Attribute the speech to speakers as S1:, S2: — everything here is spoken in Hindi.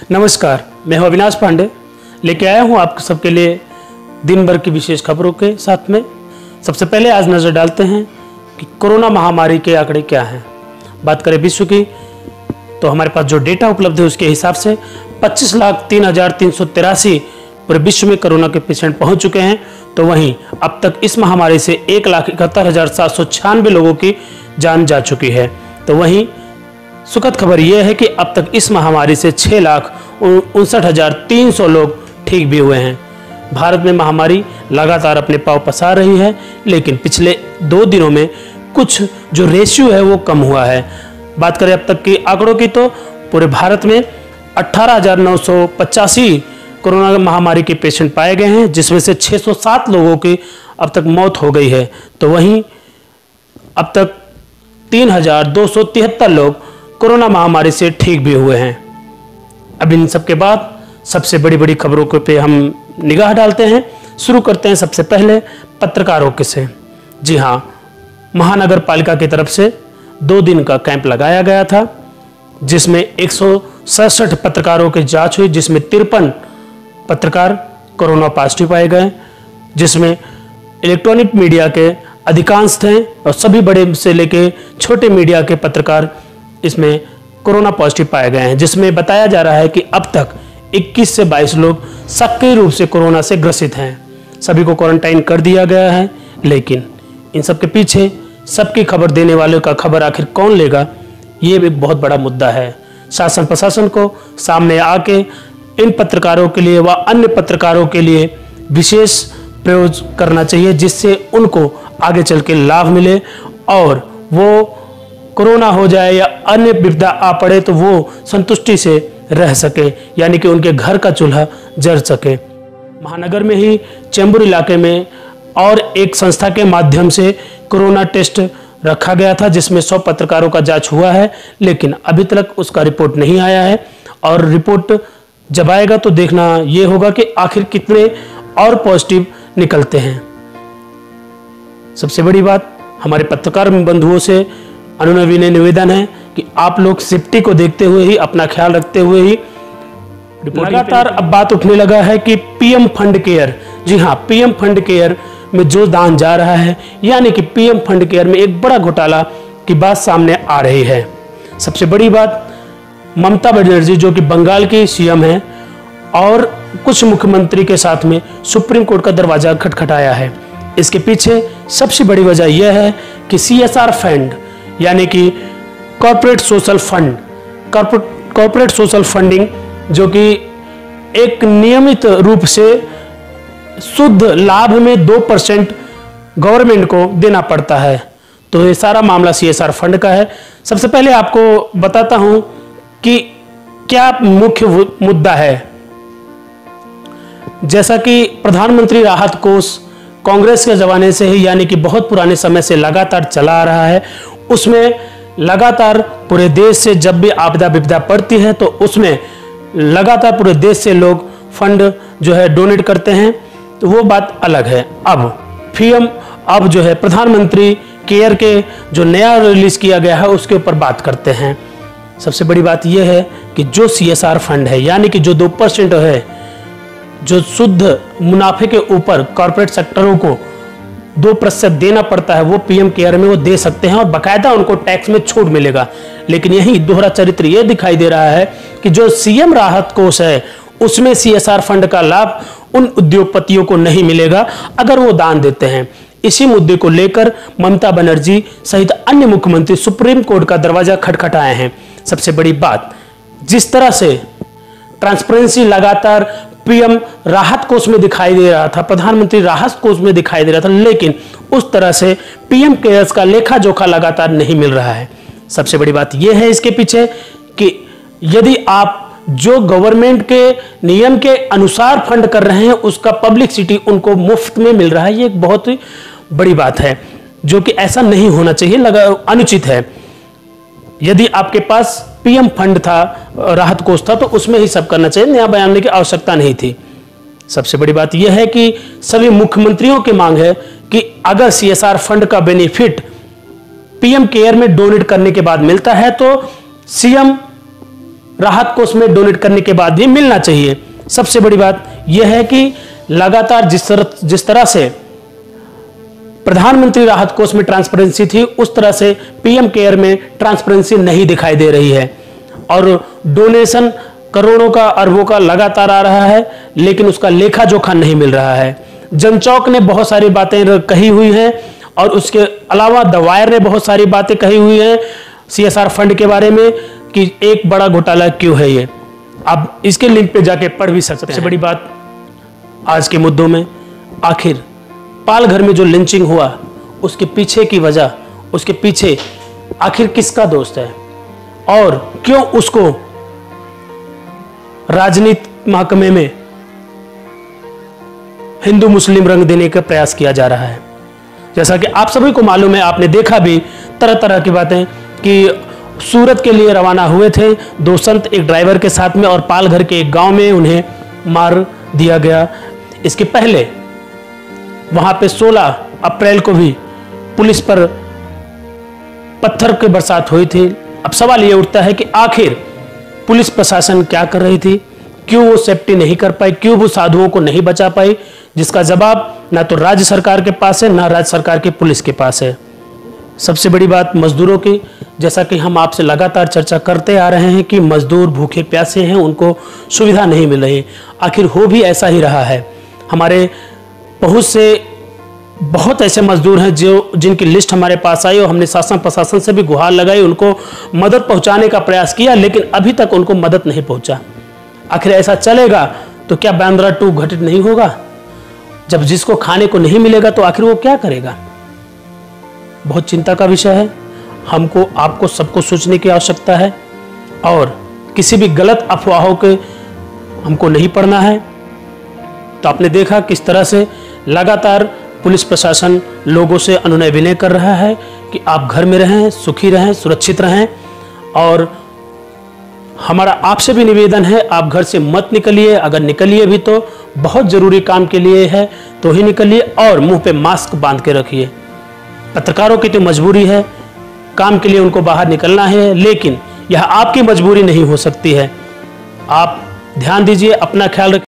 S1: नमस्कार, मैं हूं अविनाश पांडे, लेके आया हूं आप सबके लिए दिन भर की विशेष खबरों के साथ में। सबसे पहले आज नजर डालते हैं कि कोरोना महामारी के आंकड़े क्या हैं। बात करें विश्व की तो हमारे पास जो डेटा उपलब्ध है उसके हिसाब से 25,03,383 पूरे विश्व में कोरोना के पेशेंट पहुंच चुके हैं। तो वहीं अब तक इस महामारी से 1,71,796 लोगों की जान जा चुकी है। तो वहीं सुखद खबर यह है कि अब तक इस महामारी से 6,59,300 लोग ठीक भी हुए हैं। भारत में महामारी लगातार अपने पांव पसार रही है, लेकिन पिछले 2 दिनों में कुछ जो रेशियो है वो कम हुआ है। बात करें अब तक के आंकड़ों की तो पूरे भारत में 18,985 कोरोना महामारी के पेशेंट पाए गए हैं, जिसमें से 607 लोगों की अब तक मौत हो गई है। तो वहीं अब तक 3,273 लोग कोरोना महामारी से ठीक भी हुए हैं। अब इन सब के बाद सबसे बड़ी खबरों पे हम निगाह डालते हैं। शुरू करते हैं सबसे पहले पत्रकारों के से। जी हाँ, महानगर पालिका की तरफ से 2 दिन का कैंप लगाया गया था, जिसमें 167 पत्रकारों की जांच हुई, जिसमें 53 पत्रकार कोरोना पॉजिटिव पाए गए, जिसमें इलेक्ट्रॉनिक मीडिया के अधिकांश थे और सभी बड़े से लेके छोटे मीडिया के पत्रकार इसमें कोरोना पॉजिटिव पाए गए हैं, जिसमें बताया जा रहा है कि अब तक 21 से 22 लोग सक्रिय रूप से कोरोना से ग्रसित हैं। सभी को क्वारंटाइन कर दिया गया है, लेकिन इन सब के पीछे सबकी खबर देने वाले का खबर आखिर कौन लेगा, ये भी बहुत बड़ा मुद्दा है। शासन प्रशासन को सामने आके इन पत्रकारों के लिए व अन्य पत्रकारों के लिए विशेष प्रयोग करना चाहिए, जिससे उनको आगे चल के लाभ मिले और वो कोरोना हो जाए या अन्य विपदा आ पड़े तो वो संतुष्टि से रह सके, यानी कि उनके घर का चूल्हा जल सके। महानगर में ही चेंबूर इलाके में और एक संस्था के माध्यम से कोरोना टेस्ट रखा गया था, जिसमें 100 पत्रकारों का जांच हुआ है, लेकिन अभी तक उसका रिपोर्ट नहीं आया है। और रिपोर्ट जब आएगा तो देखना ये होगा कि आखिर कितने और पॉजिटिव निकलते हैं। सबसे बड़ी बात हमारे पत्रकार बंधुओं से अनुनय विनय निवेदन है कि आप लोग सेफ्टी को देखते हुए ही, अपना ख्याल रखते हुए ही लगातार अब बात उठने लगा है कि पीएम फंड केयर, जी हाँ, पीएम फंड केयर में जो दान जा रहा है, यानी कि पीएम फंड केयर में एक बड़ा घोटाला की बात सामने आ रही है। सबसे बड़ी बात, ममता बनर्जी जो कि बंगाल की सीएम है और कुछ मुख्यमंत्री के साथ में सुप्रीम कोर्ट का दरवाजा खटखटाया है। इसके पीछे सबसे बड़ी वजह यह है कि CSR फंड, यानी कि corporate social fund, corporate social funding, जो कि एक नियमित रूप से शुद्ध लाभ में 2% गवर्नमेंट को देना पड़ता है। तो ये सारा मामला CSR फंड का है। सबसे पहले आपको बताता हूं कि क्या मुख्य मुद्दा है। जैसा कि प्रधानमंत्री राहत कोष कांग्रेस के जमाने से ही, यानी कि बहुत पुराने समय से लगातार चला आ रहा है, उसमें लगातार पूरे देश से जब भी आपदा विपदा पड़ती है तो उसमें लगातार पूरे देश से लोग फंड जो है डोनेट करते हैं, तो वो बात अलग है। अब जो है प्रधानमंत्री केयर के जो नया रिलीज किया गया है उसके ऊपर बात करते हैं। सबसे बड़ी बात यह है कि जो CSR फंड है, यानी कि जो 2% है, जो शुद्ध मुनाफे के ऊपर कॉर्पोरेट सेक्टरों को 2% देना पड़ता है, वो पीएम केयर में वो दे सकते हैं और बाकायदा उनको टैक्स में छूट मिलेगा। लेकिन यही दोहरा चरित्र ये दिखाई दे रहा है कि जो सीएम राहत कोष है उसमें CSR फंड का लाभ उन उद्योगपतियों को नहीं मिलेगा अगर वो दान देते हैं। इसी मुद्दे को लेकर ममता बनर्जी सहित अन्य मुख्यमंत्री सुप्रीम कोर्ट का दरवाजा खटखटाए हैं। सबसे बड़ी बात, जिस तरह से ट्रांसपेरेंसी लगातार पीएम राहत कोष में दिखाई दे रहा था, प्रधानमंत्री राहत कोष में दिखाई दे रहा था, लेकिन उस तरह से पीएम केयर्स का लेखा जोखा लगातार नहीं मिल रहा है। सबसे बड़ी बात यह है इसके पीछे कि यदि आप जो गवर्नमेंट के नियम के अनुसार फंड कर रहे हैं उसका पब्लिसिटी उनको मुफ्त में मिल रहा है, ये एक बहुत ही बड़ी बात है, जो कि ऐसा नहीं होना चाहिए, अनुचित है। यदि आपके पास पीएम फंड था, राहत कोष था, तो उसमें ही सब करना चाहिए, नया बयान की आवश्यकता नहीं थी। सबसे बड़ी बात यह है कि सभी मुख्यमंत्रियों की मांग है कि अगर CSR फंड का बेनिफिट पीएम केयर में डोनेट करने के बाद मिलता है तो सीएम राहत कोष में डोनेट करने के बाद भी मिलना चाहिए। सबसे बड़ी बात यह है कि लगातार जिस तरह से प्रधानमंत्री राहत कोष में ट्रांसपेरेंसी थी, उस तरह से पीएम केयर में ट्रांसपेरेंसी नहीं दिखाई दे रही है और डोनेशन करोड़ों का, अरबों का लगातार आ रहा है, लेकिन उसका लेखा जोखा नहीं मिल रहा है। जनचौक ने बहुत सारी बातें कही हुई हैं और उसके अलावा द वायर ने बहुत सारी बातें कही हुई हैं सीएसआर फंड के बारे में कि एक बड़ा घोटाला क्यों है ये। आप इसके लिंक पे जाके पढ़ भी सकते हैं। सबसे बड़ी बात आज के मुद्दों में, आखिर पालघर में जो लिंचिंग हुआ उसके पीछे की वजह, उसके पीछे आखिर किसका दोस्त है और क्यों उसको राजनीति महकमे में हिंदू मुस्लिम रंग देने का प्रयास किया जा रहा है। जैसा कि आप सभी को मालूम है, आपने देखा भी तरह तरह की बातें कि सूरत के लिए रवाना हुए थे दो संत एक ड्राइवर के साथ में और पालघर के एक गांव में उन्हें मार दिया गया। इसके पहले वहां पे 16 अप्रैल को भी पुलिस पर पत्थर की बरसात हुई थी। अब सवाल यह उठता है कि आखिर पुलिस प्रशासन क्या कर रही थी, क्यों वो सेफ्टी नहीं कर पाई, क्यों वो साधुओं को नहीं बचा पाई, जिसका जवाब ना तो राज्य सरकार के पास है ना राज्य सरकार की पुलिस के पास है। सबसे बड़ी बात मजदूरों की, जैसा कि हम आपसे लगातार चर्चा करते आ रहे हैं कि मजदूर भूखे प्यासे हैं, उनको सुविधा नहीं मिल रही। आखिर हो भी ऐसा ही रहा है। हमारे बहुत से बहुत ऐसे मजदूर हैं जिनकी लिस्ट हमारे पास आई और हमने शासन प्रशासन से भी गुहार लगाई, उनको मदद पहुंचाने का प्रयास किया, लेकिन अभी तक उनको मदद नहीं पहुंचा। आखिर ऐसा चलेगा तो क्या बांद्रा 2 घटित नहीं होगा? जब जिसको खाने को नहीं मिलेगा तो आखिर वो क्या करेगा? बहुत चिंता का विषय है। हमको, आपको, सबको सोचने की आवश्यकता है और किसी भी गलत अफवाहों के हमको नहीं पड़ना है। तो आपने देखा किस तरह से लगातार पुलिस प्रशासन लोगों से अनुनय विनय कर रहा है कि आप घर में रहें, सुखी रहें, सुरक्षित रहें। और हमारा आपसे भी निवेदन है, आप घर से मत निकलिए। अगर निकलिए भी तो बहुत ज़रूरी काम के लिए है तो ही निकलिए और मुंह पे मास्क बांध के रखिए। पत्रकारों की तो मजबूरी है, काम के लिए उनको बाहर निकलना है, लेकिन यह आपकी मजबूरी नहीं हो सकती है। आप ध्यान दीजिए, अपना ख्याल रखिए।